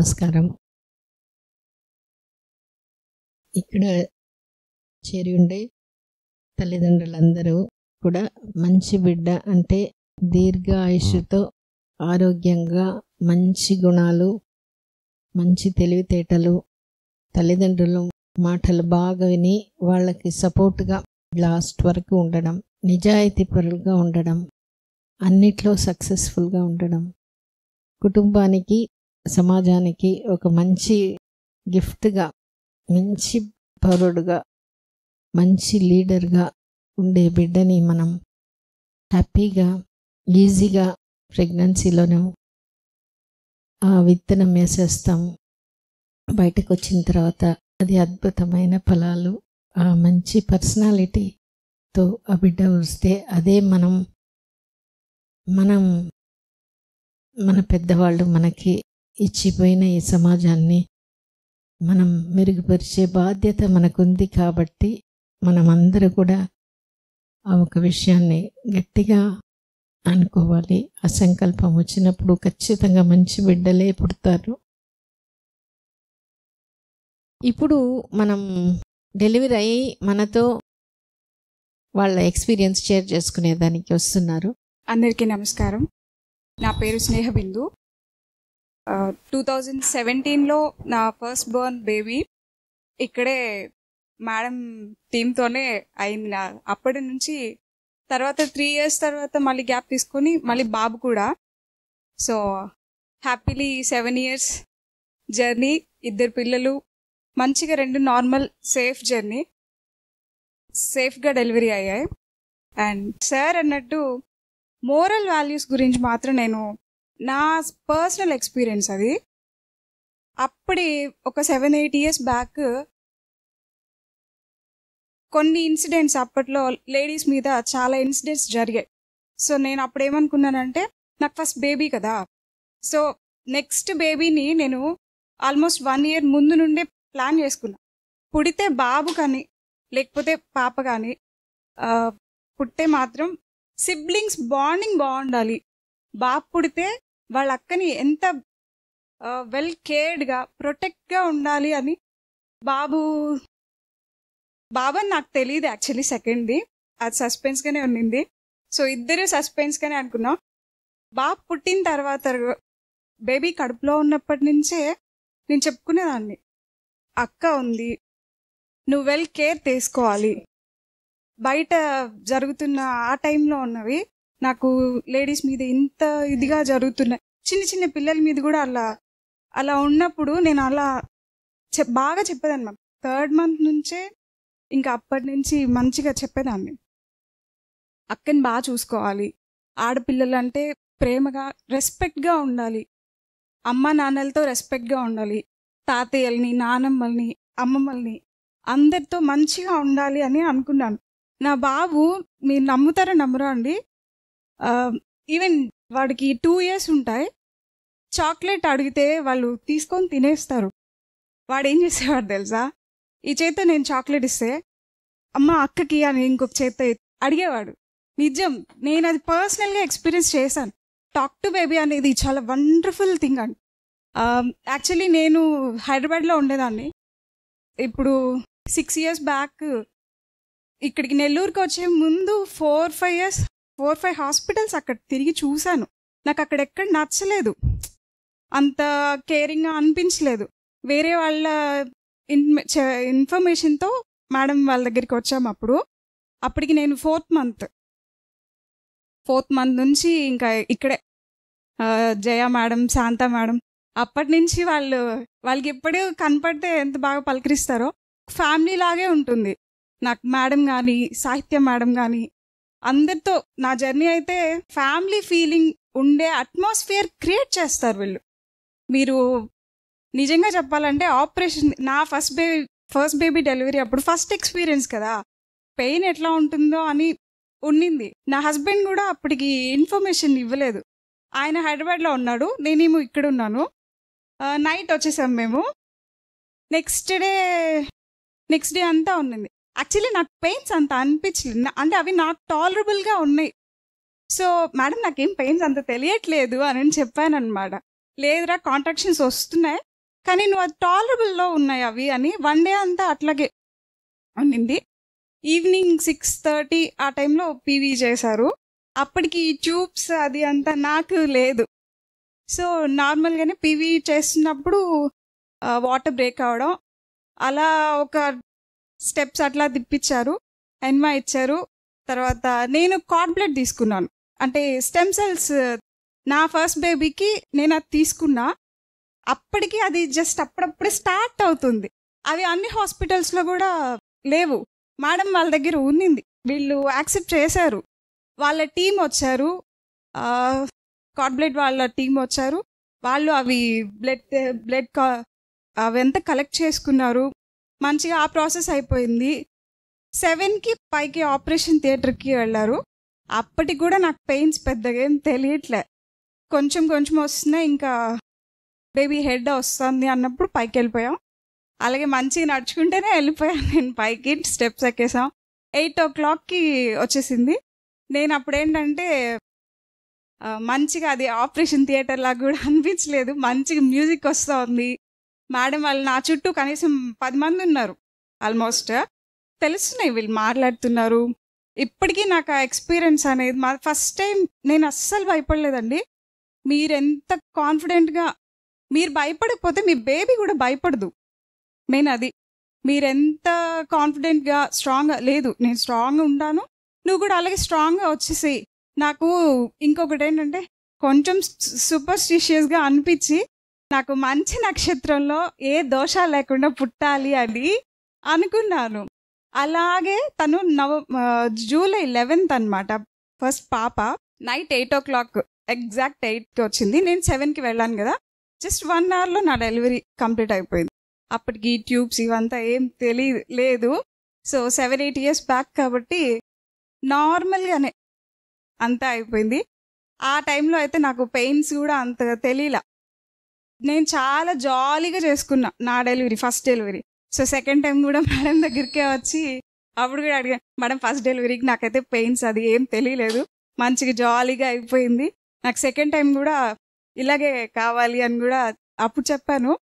నమస్కారం. ఇక్కడ చేరి ఉండే తల్లిదండ్రులందరూ కూడా మంచి బిడ్డ అంటే దీర్ఘ ఆయుష్తో ఆరోగ్యంగా మంచి గుణాలు, మంచి తెలివితేటలు, తల్లిదండ్రులు మాటలు బాగా విని వాళ్ళకి సపోర్ట్గా లాస్ట్ వరకు ఉండడం, నిజాయితీపరులుగా ఉండడం, అన్నిట్లో సక్సెస్ఫుల్గా ఉండడం, కుటుంబానికి సమాజానికి ఒక మంచి గిఫ్ట్గా, మంచి పౌరుడుగా, మంచి లీడర్గా ఉండే బిడ్డని మనం హ్యాపీగా ఈజీగా ప్రెగ్నెన్సీలోనూ ఆ విత్తనం వేసేస్తాం. బయటకు వచ్చిన తర్వాత అది అద్భుతమైన ఫలాలు, ఆ మంచి పర్సనాలిటీతో ఆ బిడ్డ వస్తే అదే మనం మన పెద్దవాళ్ళు మనకి ఇచ్చిపోయిన ఈ సమాజాన్ని మనం మెరుగుపరిచే బాధ్యత మనకుంది. కాబట్టి మనమందరూ కూడా ఆ ఒక విషయాన్ని గట్టిగా అనుకోవాలి. ఆ సంకల్పం వచ్చినప్పుడు ఖచ్చితంగా మంచి బిడ్డలే పుడతారు. ఇప్పుడు మనం డెలివరీ అయ్యి మనతో వాళ్ళ ఎక్స్పీరియన్స్ షేర్ చేసుకునేదానికి వస్తున్నారు. అందరికీ నమస్కారం. నా పేరు స్నేహ బిందు. 2017లో నా ఫస్ట్ బోర్న్ బేబీ ఇక్కడే మేడం టీంతోనే అయింది. అప్పటి నుంచి తర్వాత 3 years తర్వాత మళ్ళీ గ్యాప్ తీసుకొని మళ్ళీ బాబు కూడా. సో హ్యాపీలీ 7 years జర్నీ, 2 పిల్లలు, మంచిగా 2 నార్మల్ సేఫ్ జర్నీ, సేఫ్గా డెలివరీ అయ్యాయి. అండ్ సార్ అన్నట్టు మోరల్ వాల్యూస్ గురించి మాత్రం నేను నా పర్సనల్ ఎక్స్పీరియన్స్ అది. అప్పుడే ఒక 7-8 years బ్యాక్ కొన్ని ఇన్సిడెంట్స్, అప్పట్లో లేడీస్ మీద చాలా ఇన్సిడెంట్స్ జరిగాయి. సో నేను అప్పుడు ఏమనుకున్నానంటే, నాకు ఫస్ట్ బేబీ కదా, సో నెక్స్ట్ బేబీని నేను ఆల్మోస్ట్ 1 year ముందు నుండే ప్లాన్ చేసుకున్నా. పుడితే బాబు కానీ లేకపోతే పాప కానీ పుట్టే మాత్రం సిబ్లింగ్స్ బాండింగ్ బాగుండాలి. బాబు పుడితే వాళ్ళ అక్కని ఎంత వెల్ కేర్డ్గా ప్రొటెక్ట్గా ఉండాలి అని. బాబు అని నాకు తెలియదు యాక్చువల్లీ, సెకండ్ది అది సస్పెన్స్గానే ఉండింది. సో ఇద్దరు సస్పెన్స్గానే అనుకున్నాం. బాబు పుట్టిన తర్వాత బేబీ కడుపులో ఉన్నప్పటి నుంచే నేను చెప్పుకునేదాన్ని, అక్క ఉంది, నువ్వు వెల్ కేర్ తీసుకోవాలి. బయట జరుగుతున్న ఆ టైంలో ఉన్నవి నాకు లేడీస్ మీద ఇంత ఇదిగా జరుగుతున్నాయి, చిన్న చిన్న పిల్లల మీద కూడా అలా ఉన్నప్పుడు నేను అలా బాగా చెప్పేదాన్ని మ్యామ్. 3rd month నుంచే ఇంకా అప్పటి నుంచి మంచిగా చెప్పేదాన్ని, అక్కని బాగా చూసుకోవాలి, ఆడపిల్లలు అంటే ప్రేమగా రెస్పెక్ట్గా ఉండాలి, అమ్మ నాన్నలతో రెస్పెక్ట్గా ఉండాలి, తాతయ్యల్ని, నానమ్మల్ని, అమ్మమ్మల్ని అందరితో మంచిగా ఉండాలి అని అనుకున్నాను. నా బాబు, మీరు నమ్ముతారో నమ్మరా అండి, ఈవెన్ వాడికి 2 years ఉంటాయి, చాక్లెట్ అడిగితే వాళ్ళు తీసుకొని తినేస్తారు. వాడు ఏం చేసేవాడు తెలుసా, ఈ చేత్తో నేను చాక్లెట్ ఇస్తే అమ్మ అక్కకి అని ఇంకొక చేత్తో అడిగేవాడు. నిజం, నేను అది పర్సనల్గా ఎక్స్పీరియన్స్ చేశాను. టాక్ టు బేబీ అనేది చాలా వండర్ఫుల్ థింగ్ అండి. యాక్చువల్లీ నేను హైదరాబాద్లో ఉండేదాన్ని. ఇప్పుడు 6 years బ్యాక్ ఇక్కడికి నెల్లూరుకి వచ్చే ముందు 4-5 హాస్పిటల్స్ అక్కడ తిరిగి చూశాను. నాకు అక్కడెక్కడ నచ్చలేదు, అంత కేరింగ్గా అనిపించలేదు. వేరే వాళ్ళ ఇన్ఫర్మేషన్తో మేడం వాళ్ళ దగ్గరికి వచ్చాము. అప్పటికి నేను 4th month నుంచి ఇక్కడే జయ మేడం, శాంత మేడం, అప్పటి నుంచి వాళ్ళకి ఎప్పుడు కనపడితే ఎంత బాగా పలకరిస్తారో, ఫ్యామిలీ లాగే ఉంటుంది నాకు. మేడం కానీ, సాహిత్య మేడం కానీ, అందరితో నా జర్నీ అయితే ఫ్యామిలీ ఫీలింగ్ ఉండే అట్మాస్ఫియర్ క్రియేట్ చేస్తారు వీళ్ళు. మీరు నిజంగా చెప్పాలంటే ఆపరేషన్, నా ఫస్ట్ బేబీ డెలివరీ అప్పుడు ఫస్ట్ ఎక్స్పీరియన్స్ కదా, పెయిన్ ఎట్లా ఉంటుందో అని ఉండింది. నా హస్బెండ్ కూడా అప్పటికి ఇన్ఫర్మేషన్ ఇవ్వలేదు. ఆయన హైదరాబాద్లో ఉన్నాడు, నేనేమో ఇక్కడ ఉన్నాను. నైట్ వచ్చేసాం మేము. నెక్స్ట్ డే అంతా ఉన్నింది. యాక్చువల్లీ నాకు పెయిన్స్ అంత అనిపించలేదు, అంటే అవి నాకు టాలరబుల్గా ఉన్నాయి. సో మేడం నాకేం పెయిన్స్ అంత తెలియట్లేదు అని చెప్పాను అనమాట. లేదురా కాంట్రాక్షన్స్ వస్తున్నాయి, కానీ నువ్వు అది టాలరబుల్లో ఉన్నాయి అవి అని 1 డే అంతా అట్లాగే ఉండింది. ఈవినింగ్ 6:30 ఆ టైంలో పీవీ చేశారు. అప్పటికి ట్యూబ్స్ అది అంతా నాకు లేదు. సో నార్మల్గానే పీవీ చేస్తున్నప్పుడు వాటర్ బ్రేక్ అవడం, అలా ఒక స్టెప్స్ అట్లా తిప్పించారు, ఎన్మా ఇచ్చారు. తర్వాత నేను కార్డ్ బ్లడ్ తీసుకున్నాను, అంటే స్టెమ్ సెల్స్. నా ఫస్ట్ బేబీకి నేను అది తీసుకున్నా. అప్పటికి అది జస్ట్ అప్పుడప్పుడే స్టార్ట్ అవుతుంది. అవి అన్ని హాస్పిటల్స్లో కూడా లేవు. మేడం వాళ్ళ దగ్గర ఉన్నింది, వీళ్ళు యాక్సెప్ట్ చేశారు. వాళ్ళ టీం వచ్చారు, కార్డ్ బ్లడ్ వాళ్ళ టీం వచ్చారు. వాళ్ళు అవి బ్లడ్ అవంతా కలెక్ట్ చేసుకున్నారు. మంచిగా ఆ ప్రాసెస్ అయిపోయింది. 7కి పైకి ఆపరేషన్ థియేటర్కి వెళ్ళారు. అప్పటికి కూడా నాకు పెయిన్స్ పెద్దగా ఏం తెలియట్లే, కొంచెం కొంచెం వస్తున్నాయి. ఇంకా బేబీ హెడ్ వస్తుంది అన్నప్పుడు పైకి వెళ్ళిపోయాం. అలాగే మంచిగా నడుచుకుంటేనే వెళ్ళిపోయాను నేను పైకి. స్టెప్స్ ఎక్కేసాం. 8 o'clockకి వచ్చేసింది. నేను అప్పుడు ఏంటంటే మంచిగా అది ఆపరేషన్ థియేటర్ లాగా కూడా అనిపించలేదు, మంచిగా మ్యూజిక్ వస్తూ ఉంది. మేడం వాళ్ళు నా చుట్టూ కనీసం 10 మంది ఉన్నారు ఆల్మోస్ట్. తెలుస్తున్నాయి వీళ్ళు మాట్లాడుతున్నారు. ఇప్పటికీ నాకు ఆ ఎక్స్పీరియన్స్ అనేది ఫస్ట్ టైం. నేను అస్సలు భయపడలేదండి. మీరు ఎంత కాన్ఫిడెంట్గా, మీరు భయపడకపోతే మీ బేబీ కూడా భయపడదు. మెయిన్ అది. మీరెంత కాన్ఫిడెంట్గా స్ట్రాంగ్గా, లేదు నేను స్ట్రాంగ్గా ఉంటాను, నువ్వు కూడా అలాగే స్ట్రాంగ్గా వచ్చేసి. నాకు ఇంకొకటి ఏంటంటే కొంచెం సూపర్స్టిషియస్గా అనిపించి, నాకు మంచి నక్షత్రంలో ఏ దోషాలు లేకుండా పుట్టాలి అని అనుకున్నాను. అలాగే తను జూలై 11th అనమాట ఫస్ట్ పాప. నైట్ 8 o'clock ఎగ్జాక్ట్ 8కి వచ్చింది. నేను 7కి వెళ్ళాను కదా. జస్ట్ 1 hourలో నా డెలివరీ కంప్లీట్ అయిపోయింది. అప్పటికి ట్యూబ్స్ ఇవంతా ఏం లేదు. సో 7-8 years బ్యాక్ కాబట్టి నార్మల్గానే అంతా అయిపోయింది. ఆ టైంలో అయితే నాకు పెయిన్స్ కూడా అంతగా తెలియలా. నేను చాలా జాలీగా చేసుకున్నా నా delivery, first delivery. So second time కూడా మేడం దగ్గరికే వచ్చి అప్పుడు కూడా అడిగా, మేడం ఫస్ట్ డెలివరీకి నాకైతే పెయిన్స్ అది ఏం తెలియలేదు, మంచిగా జాలీగా అయిపోయింది. నాకు సెకండ్ టైం కూడా ఇలాగే కావాలి అని కూడా అప్పుడు చెప్పాను.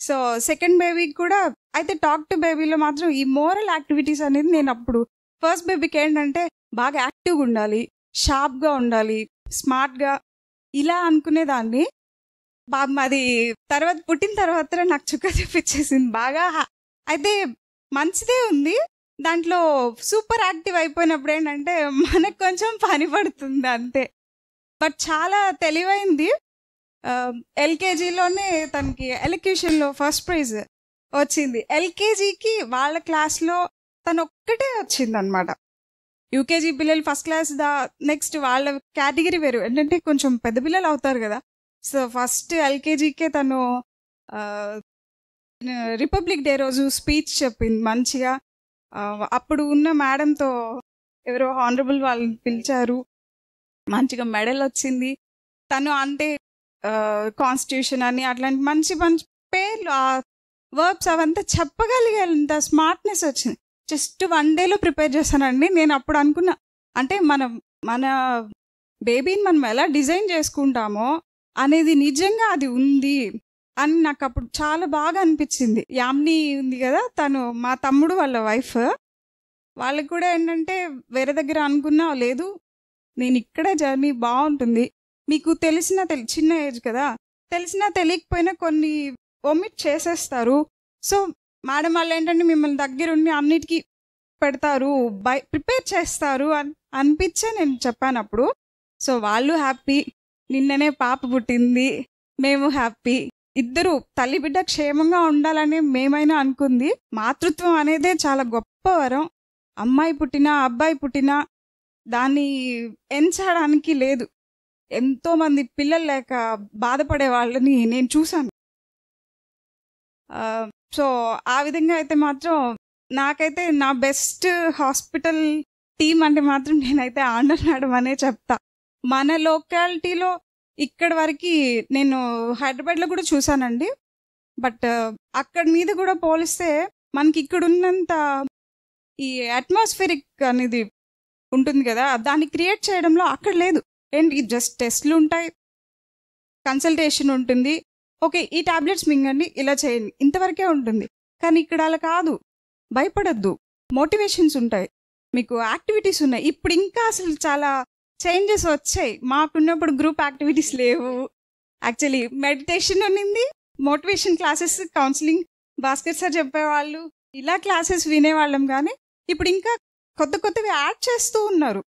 సో సెకండ్ బేబీకి కూడా అయితే టాక్ టు బేబీలో మాత్రం ఈ మోరల్ యాక్టివిటీస్ అనేది నేను అప్పుడు ఫస్ట్ బేబీకి ఏంటంటే బాగా యాక్టివ్గా ఉండాలి, షార్ప్గా ఉండాలి, స్మార్ట్గా ఇలా అనుకునేదాన్ని. అది తర్వాత పుట్టిన తర్వాత నాకు చుక్క చూపించేసింది బాగా. అయితే మంచిదే ఉంది, దాంట్లో సూపర్ యాక్టివ్ అయిపోయినప్పుడు ఏంటంటే మనకు కొంచెం పని పడుతుంది అంతే. బట్ చాలా తెలివైంది. ఎల్కేజీలోనే తనకి ఎలక్యూషన్లో ఫస్ట్ ప్రైజ్ వచ్చింది. ఎల్కేజీకి వాళ్ళ క్లాస్లో తను ఒక్కటే వచ్చింది అనమాట. యూకేజీ పిల్లలు ఫస్ట్ క్లాస్ నెక్స్ట్ వాళ్ళ కేటగిరీ వేరు, ఏంటంటే కొంచెం పెద్ద పిల్లలు అవుతారు కదా. సో ఫస్ట్ ఎల్కేజీకే తను రిపబ్లిక్ డే రోజు స్పీచ్ చెప్పింది మంచిగా. అప్పుడు ఉన్న మేడంతో ఎవరో హానరబుల్ వాళ్ళని పిలిచారు, మంచిగా మెడల్ వచ్చింది. తను అంటే కాన్స్టిట్యూషన్ అని అట్లాంటి మంచి మంచి పేర్లు, ఆ వర్బ్స్ అవంతా చెప్పగలిగేంత స్మార్ట్నెస్ వచ్చింది. జస్ట్ 1 dayలో ప్రిపేర్ చేశానండి. నేను అప్పుడు అనుకున్నా, అంటే మన బేబీని మనం ఎలా డిజైన్ చేసుకుంటామో అనేది నిజంగా అది ఉంది అని నాకు అప్పుడు చాలా బాగా అనిపించింది. యామ్ని ఉంది కదా, తను మా తమ్ముడు వాళ్ళ వైఫ్. వాళ్ళకి కూడా ఏంటంటే వేరే దగ్గర అనుకున్నా, లేదు నేను ఇక్కడే జర్నీ బాగుంటుంది. మీకు చిన్న ఏజ్ కదా, తెలిసినా తెలియకపోయినా కొన్ని ఒమిట్ చేసేస్తారు. సో మేడం వాళ్ళు ఏంటంటే మిమ్మల్ని దగ్గరుండి అన్నిటికీ పెడతారు, ప్రిపేర్ చేస్తారు అని అనిపించే నేను చెప్పాను అప్పుడు. సో వాళ్ళు హ్యాపీ, నిన్ననే పాప పుట్టింది, మేము హ్యాపీ. ఇద్దరు తల్లి బిడ్డ క్షేమంగా ఉండాలని మేమైనా అనుకుంది. మాతృత్వం అనేదే చాలా గొప్ప వరం. అమ్మాయి పుట్టినా అబ్బాయి పుట్టినా దాన్ని ఎంచడానికి లేదు. ఎంతోమంది పిల్లలు లేక బాధపడే వాళ్ళని నేను చూశాను. సో ఆ విధంగా అయితే మాత్రం నాకైతే నా బెస్ట్ హాస్పిటల్ టీమ్ అంటే మాత్రం నేనైతే ఆండర్ మేడం అనే చెప్తా. మన లోకాలిటీలో ఇక్కడ వరకు నేను హైదరాబాద్లో కూడా చూసానండి. బట్ అక్కడ మీద కూడా పోలిస్తే మనకి ఇక్కడ ఉన్నంత ఈ అట్మాస్ఫిరిక్ అనేది ఉంటుంది కదా, దాన్ని క్రియేట్ చేయడంలో అక్కడ లేదు. ఏంటి జస్ట్ టెస్ట్లు ఉంటాయి, కన్సల్టేషన్ ఉంటుంది, ఓకే ఈ టాబ్లెట్స్ మింగండి, ఇలా చేయండి, ఇంతవరకే ఉంటుంది. కానీ ఇక్కడ అలా కాదు. భయపడద్దు, మోటివేషన్స్ ఉంటాయి, మీకు యాక్టివిటీస్ ఉన్నాయి. ఇప్పుడు ఇంకా అసలు చాలా చేంజెస్ వచ్చాయి. మాకున్నప్పుడు గ్రూప్ యాక్టివిటీస్ లేవు. యాక్చువల్లీ మెడిటేషన్ ఉన్నింది, motivation classes, counselling Bhaskar sir చెప్పేవాళ్ళు, ఇలా క్లాసెస్ వినేవాళ్ళం. కానీ ఇప్పుడు ఇంకా కొత్త కొత్తవి యాడ్ చేస్తూ ఉన్నారు.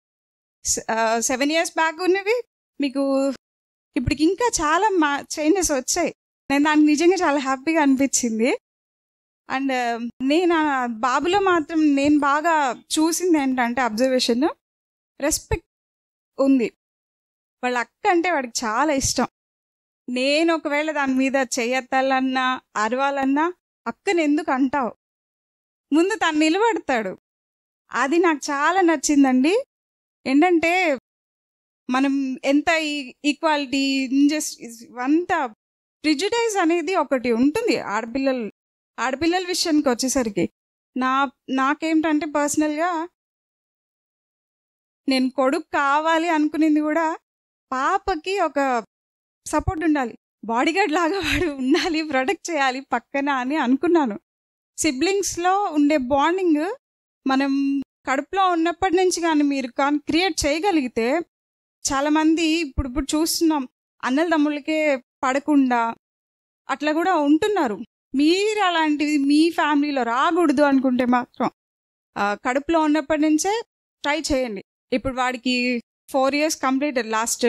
7 years బ్యాక్ ఉన్నవి మీకు ఇప్పటికి ఇంకా చాలా చేంజెస్ వచ్చాయి. నేను దానికి నిజంగా చాలా హ్యాపీగా అనిపించింది. అండ్ నేను బాబులో మాత్రం నేను బాగా చూసింది ఏంటంటే అబ్జర్వేషన్, రెస్పెక్ట్ ఉంది. వాళ్ళ అక్క అంటే వాడికి చాలా ఇష్టం. నేను ఒకవేళ దాని మీద చెయ్యెత్తాలన్నా అరవాలన్నా అక్కని ఎందుకు అంటావు, ముందు తను నిలబడతాడు. అది నాకు చాలా నచ్చిందండి. ఏంటంటే మనం ఎంత ఈక్వాలిటీ, ఇంజస్టిస్, అంత ప్రిజుడైజ్ అనేది ఒకటి ఉంటుంది ఆడపిల్లల విషయానికి వచ్చేసరికి. నాకేంటంటే పర్సనల్గా నేను కొడుకు కావాలి అనుకునేది కూడా పాపకి ఒక సపోర్ట్ ఉండాలి, బాడీగార్డ్ లాగా వాడు ఉండాలి, ప్రొటెక్ట్ చేయాలి పక్కన అని అనుకున్నాను. సిబ్లింగ్స్లో ఉండే బాండింగ్ మనం కడుపులో ఉన్నప్పటి నుంచి కానీ మీరు కానీ క్రియేట్ చేయగలిగితే, చాలామంది ఇప్పుడు చూస్తున్నాం అన్నల తమ్ముళ్ళకే పడకుండా అట్లా కూడా ఉంటున్నారు. మీరు అలాంటివి మీ ఫ్యామిలీలో రాకూడదు అనుకుంటే మాత్రం కడుపులో ఉన్నప్పటి నుంచే ట్రై చేయండి. ఇప్పుడు వాడికి 4 years complete. Last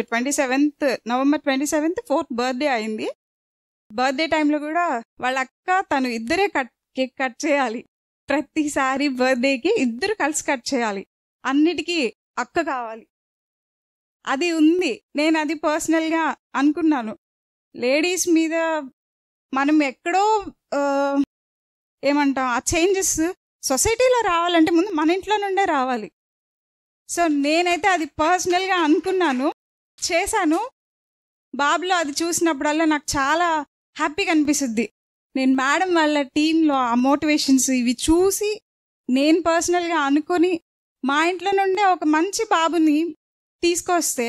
November 27th 4th birthday అయింది. బర్త్డే టైంలో కూడా వాళ్ళ అక్క తను ఇద్దరే కేక్ కట్ చేయాలి. ప్రతిసారి బర్త్డేకి ఇద్దరు కలిసి కట్ చేయాలి. అన్నిటికీ అక్క కావాలి. అది ఉంది. నేను అది పర్సనల్గా అనుకున్నాను. లేడీస్ మీద మనం ఎక్కడో ఏమంటాం, ఆ చేంజెస్ సొసైటీలో రావాలంటే ముందు మన ఇంట్లో నుండే రావాలి. సో నేనైతే అది పర్సనల్గా అనుకున్నాను, చేశాను. బాబులో అది చూసినప్పుడల్లా నాకు చాలా హ్యాపీగా అనిపిస్తుంది. నేను మేడం వాళ్ళ టీంలో ఆ మోటివేషన్స్ ఇవి చూసి నేను పర్సనల్గా అనుకొని మా ఇంట్లో నుండే ఒక మంచి బాబుని తీసుకొస్తే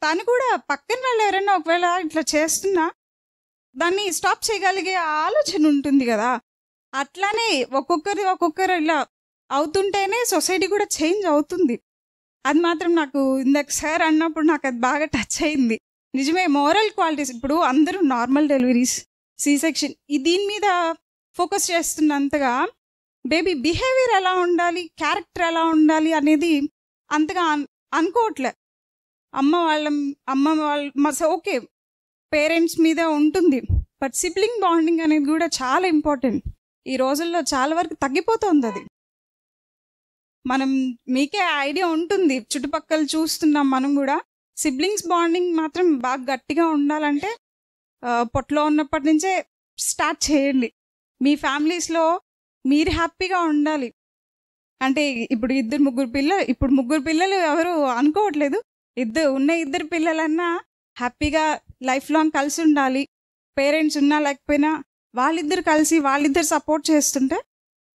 తను కూడా పక్కన వాళ్ళు ఎవరైనా ఒకవేళ ఇట్లా చేస్తున్నా దాన్ని స్టాప్ చేయగలిగే ఆలోచన ఉంటుంది కదా. అట్లానే ఒక్కొక్కరు ఇలా అవుతుంటేనే సొసైటీ కూడా చేంజ్ అవుతుంది. అది మాత్రం నాకు ఇందాక సార్ అన్నప్పుడు నాకు అది బాగా టచ్ అయింది. నిజమే, మోరల్ క్వాలిటీస్. ఇప్పుడు అందరూ నార్మల్ డెలివరీస్, C-section దీని మీద ఫోకస్ చేస్తున్నంతగా బేబీ బిహేవియర్ ఎలా ఉండాలి, క్యారెక్టర్ ఎలా ఉండాలి అనేది అంతగా అనుకోవట్లే. అమ్మ వాళ్ళ ఓకే పేరెంట్స్ మీద ఉంటుంది, బట్ సిబ్లింగ్ బాండింగ్ అనేది కూడా చాలా ఇంపార్టెంట్. ఈ రోజుల్లో చాలా వరకు తగ్గిపోతుంది అది. మనం మీకే ఐడియా ఉంటుంది, చుట్టుపక్కల చూస్తున్నాం మనం కూడా. సిబ్లింగ్స్ బాండింగ్ మాత్రం బాగా గట్టిగా ఉండాలంటే పొట్టలో ఉన్నప్పటి నుంచే స్టార్ట్ చేయండి. మీ ఫ్యామిలీస్లో మీరు హ్యాపీగా ఉండాలి. అంటే ఇప్పుడు ముగ్గురు పిల్లలు ఎవరు అనుకోవట్లేదు. ఇద్దరు పిల్లలన్నా హ్యాపీగా లైఫ్ లాంగ్ కలిసి ఉండాలి. పేరెంట్స్ ఉన్నా లేకపోయినా వాళ్ళిద్దరు సపోర్ట్ చేస్తుంటే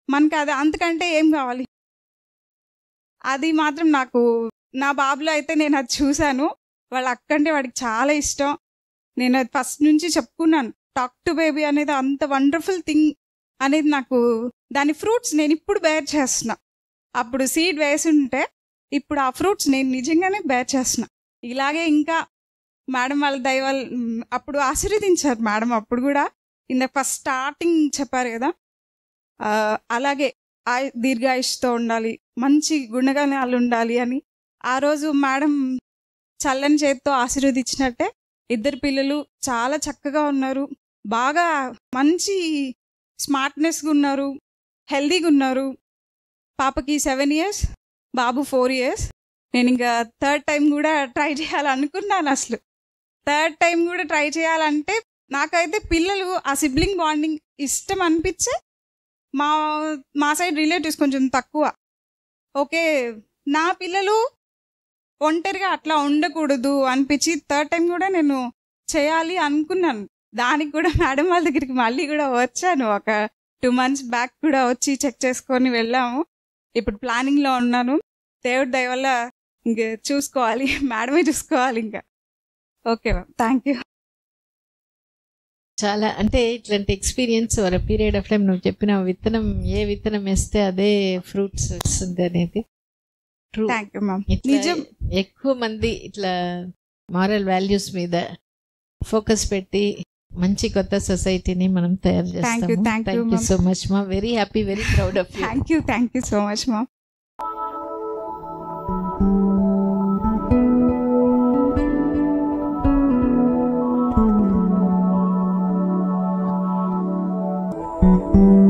మనకి అది అంతకంటే ఏం కావాలి. అది మాత్రం నాకు నా బాబులో అయితే నేను అది చూశాను. వాళ్ళ అక్క అంటే వాడికి చాలా ఇష్టం. నేను అది ఫస్ట్ నుంచి చెప్పుకున్నాను, టాక్ టు బేబీ అనేది అంత వండర్ఫుల్ థింగ్ అనేది. నాకు దాని ఫ్రూట్స్ నేను ఇప్పుడు బేర్ చేస్తున్నా. అప్పుడు సీడ్ వేసుంటే ఇప్పుడు ఆ ఫ్రూట్స్ నేను నిజంగానే బేర్ చేస్తున్నా. ఇలాగే ఇంకా మేడం వాళ్ళ దైవాలు అప్పుడు ఆశీర్వదించారు మేడం. అప్పుడు కూడా ఫస్ట్ స్టార్టింగ్ చెప్పారు కదా, అలాగే దీర్ఘాయుష్తో ఉండాలి, మంచి గుణగణాలు ఉండాలి అని. ఆ రోజు మేడం చల్లని చేతితో ఆశీర్వదించినట్టే ఇద్దరు పిల్లలు చాలా చక్కగా ఉన్నారు, బాగా మంచి స్మార్ట్నెస్గా ఉన్నారు, హెల్దీగా ఉన్నారు. పాపకి 7 years, బాబు 4 years. నేను ఇంకా థర్డ్ టైం కూడా ట్రై చేయాలనుకున్నాను. అసలు థర్డ్ టైం కూడా ట్రై చేయాలంటే నాకైతే పిల్లలు ఆ సిబ్లింగ్ బాండింగ్ ఇష్టం అనిపించే. మా సైడ్ రిలేటివ్స్ కొంచెం తక్కువ. ఓకే, నా పిల్లలు ఒంటరిగా అట్లా ఉండకూడదు అనిపించి థర్డ్ టైం కూడా నేను చేయాలి అనుకున్నాను. దానికి కూడా మేడం వాళ్ళ దగ్గరికి మళ్ళీ కూడా వచ్చాను. ఒక 2 months బ్యాక్ కూడా వచ్చి చెక్ చేసుకొని వెళ్ళాము. ఇప్పుడు ప్లానింగ్లో ఉన్నాను. దేవుడి దయ వల్ల ఇంక చూసుకోవాలి, మేడమే చూసుకోవాలి ఇంకా. Okay ma'am, thank you. చాలా అంటే ఇట్లాంటి experience over period of time నువ్వు చెప్పిన విత్తనం ఏ విత్తనం వేస్తే అదే ఫ్రూట్స్ వస్తుంది అనేది ట్రూ. Thank you ma'am. ఇట్లా నిజం. ఎక్కువ మంది ఇట్లా మారల్ వాల్యూస్ మీద ఫోకస్ పెట్టి మంచి కొత్త సొసైటీని మనం తయారు చేస్తాము. thank you, thank you ma'am. So much మా. Very happy, very proud of you. Thank you so much ma'am. thank you